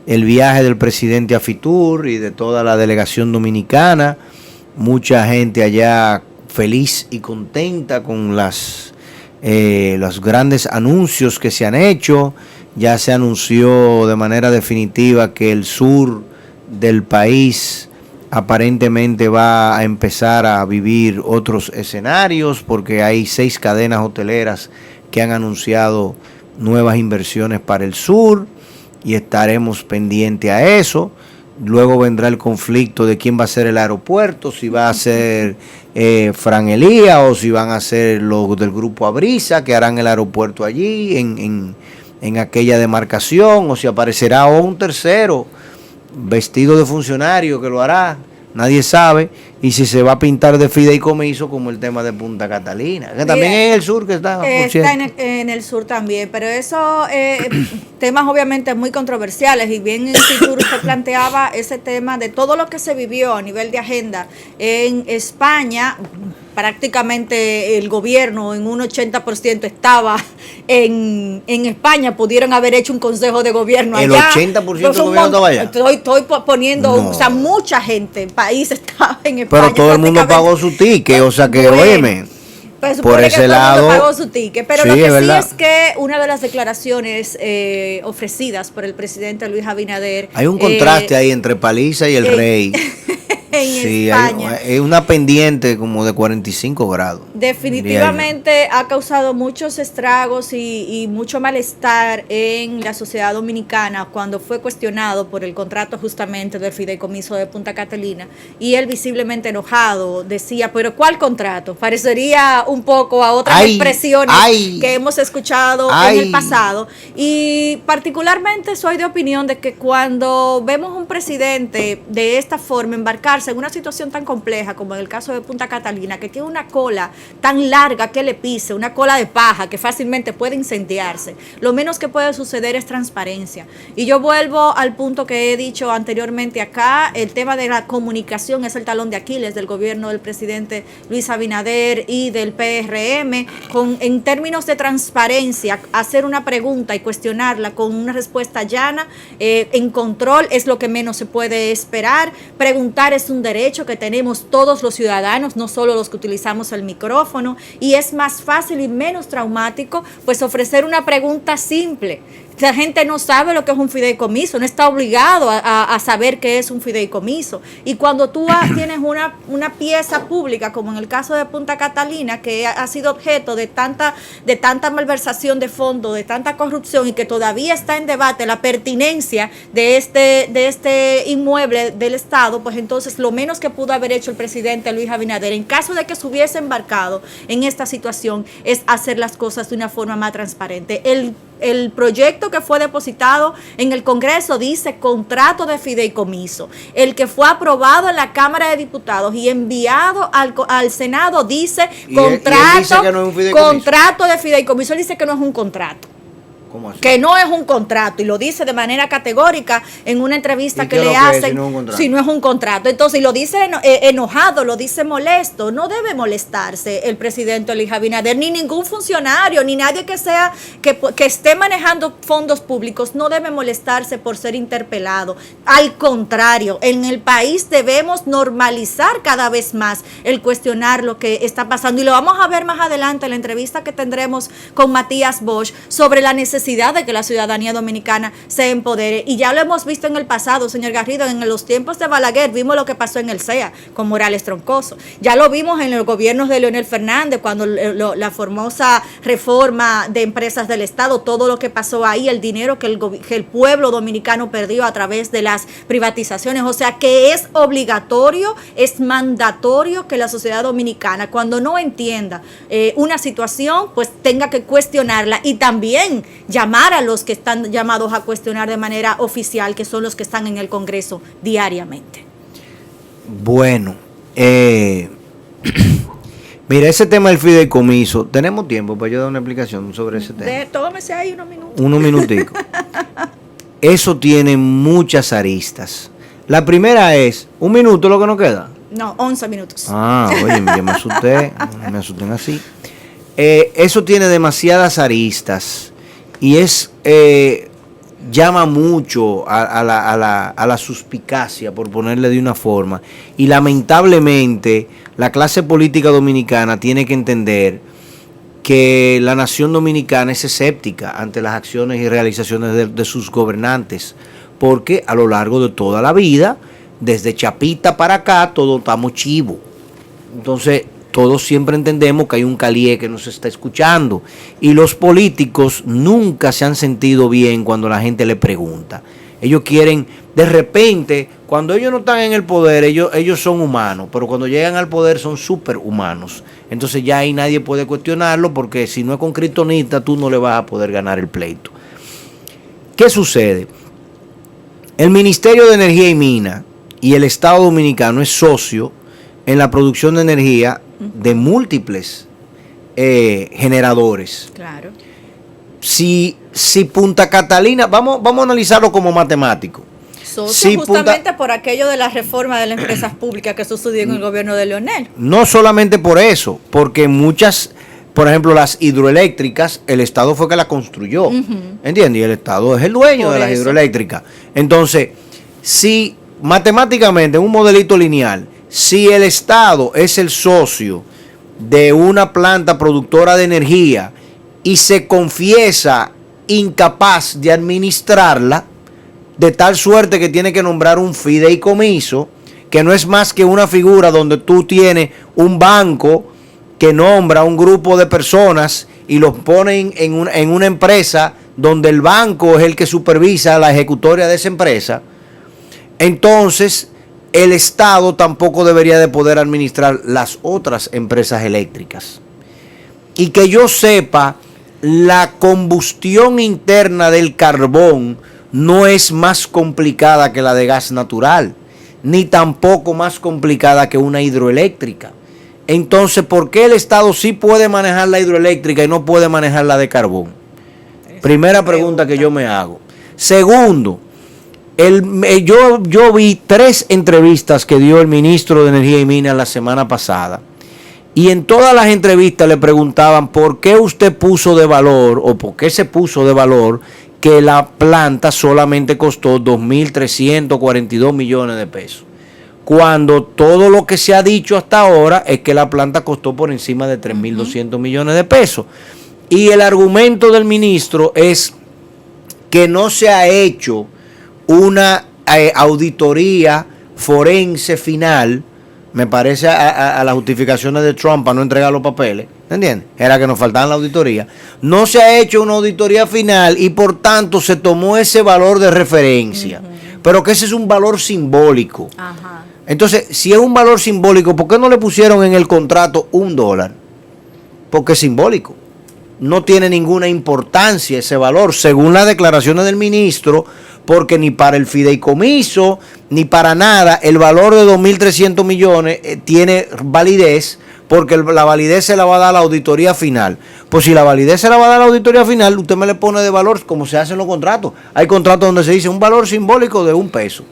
el viaje del presidente a Fitur y de toda la delegación dominicana. Mucha gente allá feliz y contenta con los grandes anuncios que se han hecho. Ya se anunció de manera definitiva que el sur del país aparentemente va a empezar a vivir otros escenarios, porque hay 6 cadenas hoteleras que han anunciado nuevas inversiones para el sur y estaremos pendientes a eso. Luego vendrá el conflicto de quién va a ser el aeropuerto, si va a ser Fran Elías o si van a ser los del grupo Abrisa que harán el aeropuerto allí en aquella demarcación, o si aparecerá un tercero vestido de funcionario que lo hará, nadie sabe, y si se va a pintar de fideicomiso como el tema de Punta Catalina, que también es en el sur que está. Está en el sur también, pero eso, temas obviamente muy controversiales, y bien en Fitur se planteaba ese tema de todo lo que se vivió a nivel de agenda en España. Prácticamente el gobierno en un 80% estaba en España. Pudieron haber hecho un consejo de gobierno allá. El 80% del gobierno estaba allá. Estoy poniendo, no. O sea, mucha gente, el país estaba en España. Pero todo el mundo pagó su ticket, o sea que, óyeme, pues por ese lado pagó su ticket, pero sí, lo que es sí verdad. es que una de las declaraciones ofrecidas por el presidente Luis Abinader, hay un contraste ahí entre Paliza y el Rey. en España. Es una pendiente como de 45 grados. Definitivamente ha causado muchos estragos y mucho malestar en la sociedad dominicana cuando fue cuestionado por el contrato justamente del fideicomiso de Punta Catalina, y él visiblemente enojado decía, pero ¿cuál contrato? Parecería un poco a otras expresiones que hemos escuchado en el pasado, y particularmente soy de opinión de que cuando vemos un presidente de esta forma embarcarse en una situación tan compleja como en el caso de Punta Catalina, que tiene una cola tan larga que le pise, una cola de paja que fácilmente puede incendiarse, lo menos que puede suceder es transparencia. Y yo vuelvo al punto que he dicho anteriormente acá, el tema de la comunicación es el talón de Aquiles del gobierno del presidente Luis Abinader y del PRM, en términos de transparencia, hacer una pregunta y cuestionarla con una respuesta llana, en control, es lo que menos se puede esperar. Preguntar es un derecho que tenemos todos los ciudadanos, no solo los que utilizamos el micrófono, y es más fácil y menos traumático pues ofrecer una pregunta simple. La gente no sabe lo que es un fideicomiso, no está obligado a saber qué es un fideicomiso. Y cuando tú tienes una pieza pública, como en el caso de Punta Catalina, que ha sido objeto de tanta malversación de fondos, de tanta corrupción, y que todavía está en debate la pertinencia de este inmueble del Estado, pues entonces lo menos que pudo haber hecho el presidente Luis Abinader, en caso de que se hubiese embarcado en esta situación, es hacer las cosas de una forma más transparente. El proyecto que fue depositado en el Congreso dice contrato de fideicomiso. El que fue aprobado en la Cámara de Diputados y enviado al Senado dice contrato de fideicomiso. Él dice que no es un contrato. ¿Cómo así? Que no es un contrato, y lo dice de manera categórica en una entrevista que le hacen. Si no es un contrato, entonces, y lo dice enojado, lo dice molesto. No debe molestarse el presidente Luis Abinader, ni ningún funcionario, ni nadie que esté manejando fondos públicos, no debe molestarse por ser interpelado. Al contrario, en el país debemos normalizar cada vez más el cuestionar lo que está pasando, y lo vamos a ver más adelante en la entrevista que tendremos con Matías Bosch sobre la necesidad de que la ciudadanía dominicana se empodere. Y ya lo hemos visto en el pasado, señor Garrido, en los tiempos de Balaguer vimos lo que pasó en el CEA con Morales Troncoso, ya lo vimos en los gobiernos de Leonel Fernández cuando la famosa reforma de empresas del Estado, todo lo que pasó ahí, el dinero que el pueblo dominicano perdió a través de las privatizaciones. O sea que es obligatorio, es mandatorio que la sociedad dominicana, cuando no entienda una situación, pues tenga que cuestionarla, y también llamar a los que están llamados a cuestionar de manera oficial, que son los que están en el Congreso diariamente. Bueno, mira, ese tema del fideicomiso, tenemos tiempo para yo dar una explicación sobre ese tema. Tómese ahí unos minutos. Unos minuticos. Eso tiene muchas aristas. La primera es, un minuto lo que nos queda. No, 11 minutos. Oye, yo me asusté, me asusté así. Eso tiene demasiadas aristas. Y es llama mucho a la suspicacia, por ponerle de una forma, y lamentablemente la clase política dominicana tiene que entender que la nación dominicana es escéptica ante las acciones y realizaciones de sus gobernantes, porque a lo largo de toda la vida, desde Chapita para acá, todos estamos chivos. Entonces, todos siempre entendemos que hay un calié que nos está escuchando, y los políticos nunca se han sentido bien cuando la gente le pregunta. Ellos quieren, de repente, cuando ellos no están en el poder, ellos son humanos, pero cuando llegan al poder son superhumanos. Entonces ya ahí nadie puede cuestionarlo, porque si no es con kriptonita, tú no le vas a poder ganar el pleito. ¿Qué sucede? El Ministerio de Energía y Minas y el Estado Dominicano es socio en la producción de energía de múltiples generadores. Claro. Si Punta Catalina, vamos a analizarlo como matemático. Socio justamente por aquello de la reforma de las empresas públicas que sucedió en el gobierno de Leonel. No solamente por eso, porque muchas, por ejemplo, las hidroeléctricas, el Estado fue que las construyó, ¿entiendes? Y el Estado es el dueño de las hidroeléctricas. Entonces, si matemáticamente, en un modelito lineal, si el Estado es el socio de una planta productora de energía y se confiesa incapaz de administrarla, de tal suerte que tiene que nombrar un fideicomiso, que no es más que una figura donde tú tienes un banco que nombra un grupo de personas y los ponen en una empresa donde el banco es el que supervisa la ejecutoria de esa empresa, entonces el Estado tampoco debería de poder administrar las otras empresas eléctricas. Y que yo sepa, la combustión interna del carbón no es más complicada que la de gas natural, ni tampoco más complicada que una hidroeléctrica. Entonces, ¿por qué el Estado sí puede manejar la hidroeléctrica y no puede manejar la de carbón? Primera pregunta que yo me hago. Segundo, yo vi 3 entrevistas que dio el ministro de Energía y Minas la semana pasada, y en todas las entrevistas le preguntaban por qué usted puso de valor, o por qué se puso de valor, que la planta solamente costó 2.342 millones de pesos, cuando todo lo que se ha dicho hasta ahora es que la planta costó por encima de 3.200 millones de pesos. Y el argumento del ministro es que no se ha hecho una auditoría forense final, me parece a las justificaciones de Trump para no entregar los papeles, ¿entiendes? Era que nos faltaban la auditoría. No se ha hecho una auditoría final y por tanto se tomó ese valor de referencia, pero que ese es un valor simbólico. Ajá. Entonces, si es un valor simbólico, ¿por qué no le pusieron en el contrato $1? Porque es simbólico. No tiene ninguna importancia ese valor, según las declaraciones del ministro, porque ni para el fideicomiso, ni para nada, el valor de 2.300 millones tiene validez, porque la validez se la va a dar la auditoría final. Pues si la validez se la va a dar la auditoría final, usted me le pone de valor como se hacen los contratos. Hay contratos donde se dice un valor simbólico de $1.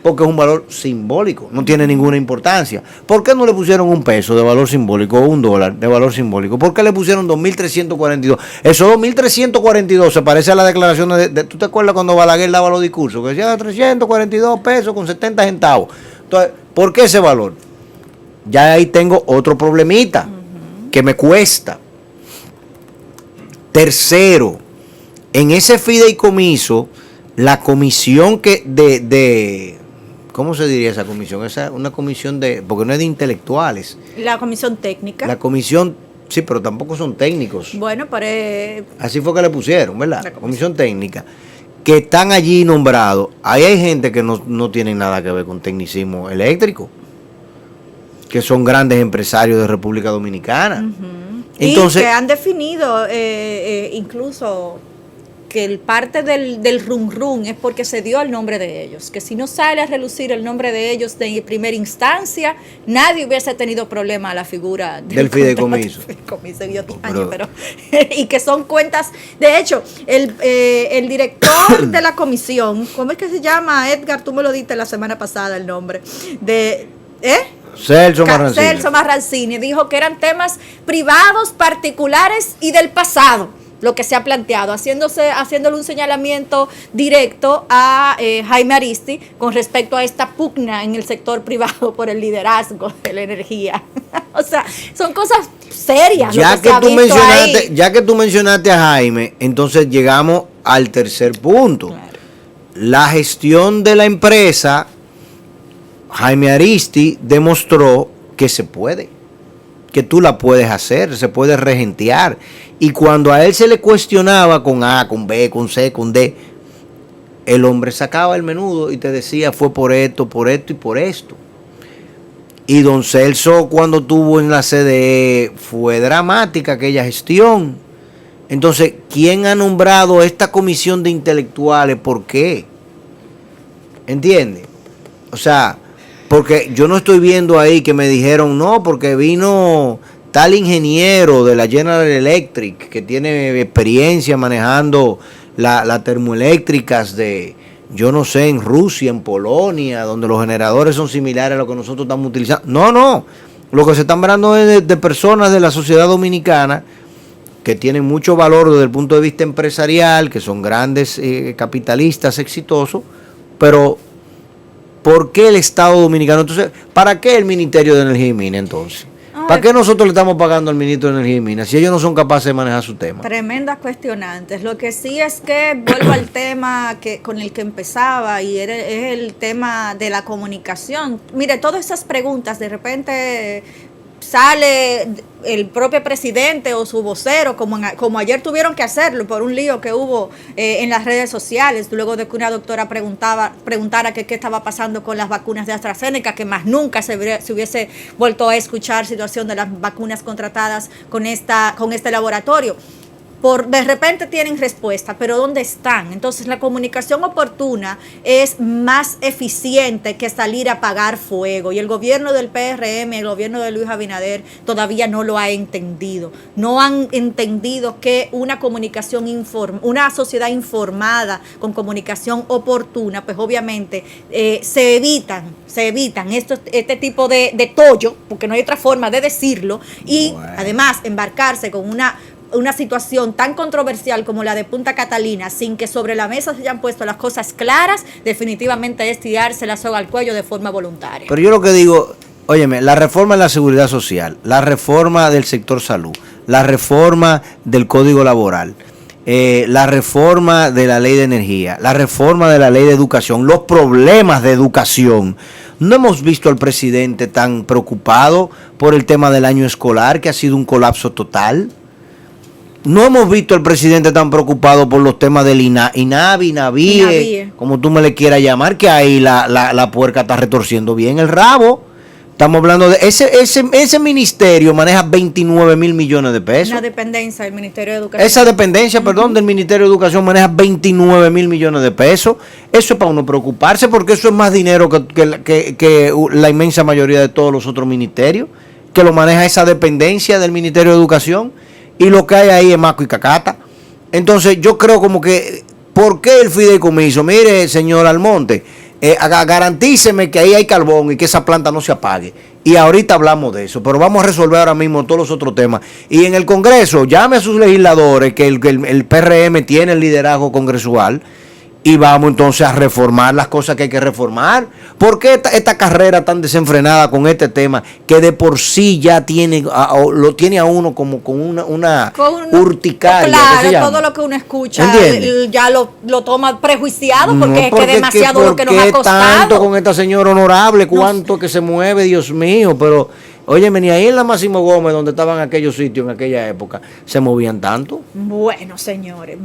Porque es un valor simbólico, no tiene ninguna importancia. ¿Por qué no le pusieron $1 de valor simbólico o $1 de valor simbólico? ¿Por qué le pusieron 2.342? Esos 2.342 se parece a la declaración ¿tú te acuerdas cuando Balaguer daba los discursos? Que decía 342 pesos con 70 centavos. Entonces, ¿por qué ese valor? Ya ahí tengo otro problemita que me cuesta. Tercero, en ese fideicomiso, la comisión ¿cómo se diría esa comisión? Esa es una comisión porque no es de intelectuales. La comisión técnica. La comisión, sí, pero tampoco son técnicos. Bueno, así fue que le pusieron, ¿verdad? La comisión técnica. Que están allí nombrados. Ahí hay gente que no tiene nada que ver con tecnicismo eléctrico, que son grandes empresarios de República Dominicana. Entonces, y que han definido incluso que el parte del rum rum es porque se dio el nombre de ellos, que si no sale a relucir el nombre de ellos de primera instancia, nadie hubiese tenido problema a la figura del fideicomiso. Y que son cuentas, de hecho, el director de la comisión, ¿cómo es que se llama? Edgar, tú me lo diste la semana pasada el nombre, Celso Marrancini dijo que eran temas privados, particulares y del pasado. lo que se ha planteado, haciéndole un señalamiento directo a Jaime Aristi con respecto a esta pugna en el sector privado por el liderazgo de la energía. O sea, son cosas serias. Ya que tú mencionaste a Jaime, entonces llegamos al tercer punto. Claro. La gestión de la empresa, Jaime Aristi demostró que se puede, que tú la puedes hacer, se puede regentear. Y cuando a él se le cuestionaba con A, con B, con C, con D, el hombre sacaba el menudo y te decía fue por esto y por esto. Y don Celso, cuando estuvo en la CDE, fue dramática aquella gestión. Entonces, ¿quién ha nombrado esta comisión de intelectuales? ¿Por qué? ¿Entiendes? O sea, porque yo no estoy viendo ahí que me dijeron, no, porque vino tal ingeniero de la General Electric que tiene experiencia manejando las termoeléctricas de, yo no sé, en Rusia, en Polonia, donde los generadores son similares a lo que nosotros estamos utilizando. No. Lo que se están hablando es de personas de la sociedad dominicana que tienen mucho valor desde el punto de vista empresarial, que son grandes capitalistas exitosos, pero ¿por qué el Estado Dominicano? Entonces, ¿para qué el Ministerio de Energía y Minas entonces? ¿Para qué nosotros le estamos pagando al ministro de Energía y Minas si ellos no son capaces de manejar su tema? Tremendas cuestionantes. Lo que sí es que vuelvo al tema con el que empezaba y es el tema de la comunicación. Mire, todas esas preguntas de repente sale el propio presidente o su vocero, como ayer tuvieron que hacerlo por un lío que hubo en las redes sociales, luego de que una doctora preguntara qué estaba pasando con las vacunas de AstraZeneca, que más nunca se hubiese vuelto a escuchar situación de las vacunas contratadas con este laboratorio. De repente tienen respuesta, pero ¿dónde están? Entonces la comunicación oportuna es más eficiente que salir a apagar fuego, y el gobierno del PRM, el gobierno de Luis Abinader todavía no lo ha entendido. No han entendido que una una sociedad informada con comunicación oportuna, pues obviamente se evitan este tipo de tollo, porque no hay otra forma de decirlo, y además embarcarse con una situación tan controversial como la de Punta Catalina, sin que sobre la mesa se hayan puesto las cosas claras, definitivamente es tirarse la soga al cuello de forma voluntaria. Pero yo lo que digo, óyeme, la reforma de la seguridad social, la reforma del sector salud, la reforma del código laboral, la reforma de la ley de energía, la reforma de la ley de educación, los problemas de educación. No hemos visto al presidente tan preocupado por el tema del año escolar, que ha sido un colapso total. No hemos visto al presidente tan preocupado por los temas del INAVIE, como tú me le quieras llamar, que ahí la puerca está retorciendo bien el rabo. Estamos hablando de ese ministerio maneja 29 mil millones de pesos. Una dependencia del Ministerio de Educación. Esa dependencia, del Ministerio de Educación maneja 29 mil millones de pesos. Eso es para uno preocuparse, porque eso es más dinero que la inmensa mayoría de todos los otros ministerios, que lo maneja esa dependencia del Ministerio de Educación. Y lo que hay ahí es maco y cacata. Entonces yo creo como que, ¿por qué el fideicomiso? Mire, señor Almonte, garantíceme que ahí hay carbón y que esa planta no se apague. Y ahorita hablamos de eso, pero vamos a resolver ahora mismo todos los otros temas. Y en el Congreso, llame a sus legisladores, que el PRM tiene el liderazgo congresual, y vamos entonces a reformar las cosas que hay que reformar. ¿Por qué esta carrera tan desenfrenada con este tema, que de por sí ya lo tiene a uno como con una urticaria? Claro, todo lo que uno escucha ya lo toma prejuiciado, porque es que demasiado lo que nos ha costado. Tanto con esta señora honorable, cuánto que se mueve, Dios mío, pero óyeme, ni ahí en la Máximo Gómez, donde estaban aquellos sitios en aquella época, se movían tanto. Bueno, señores.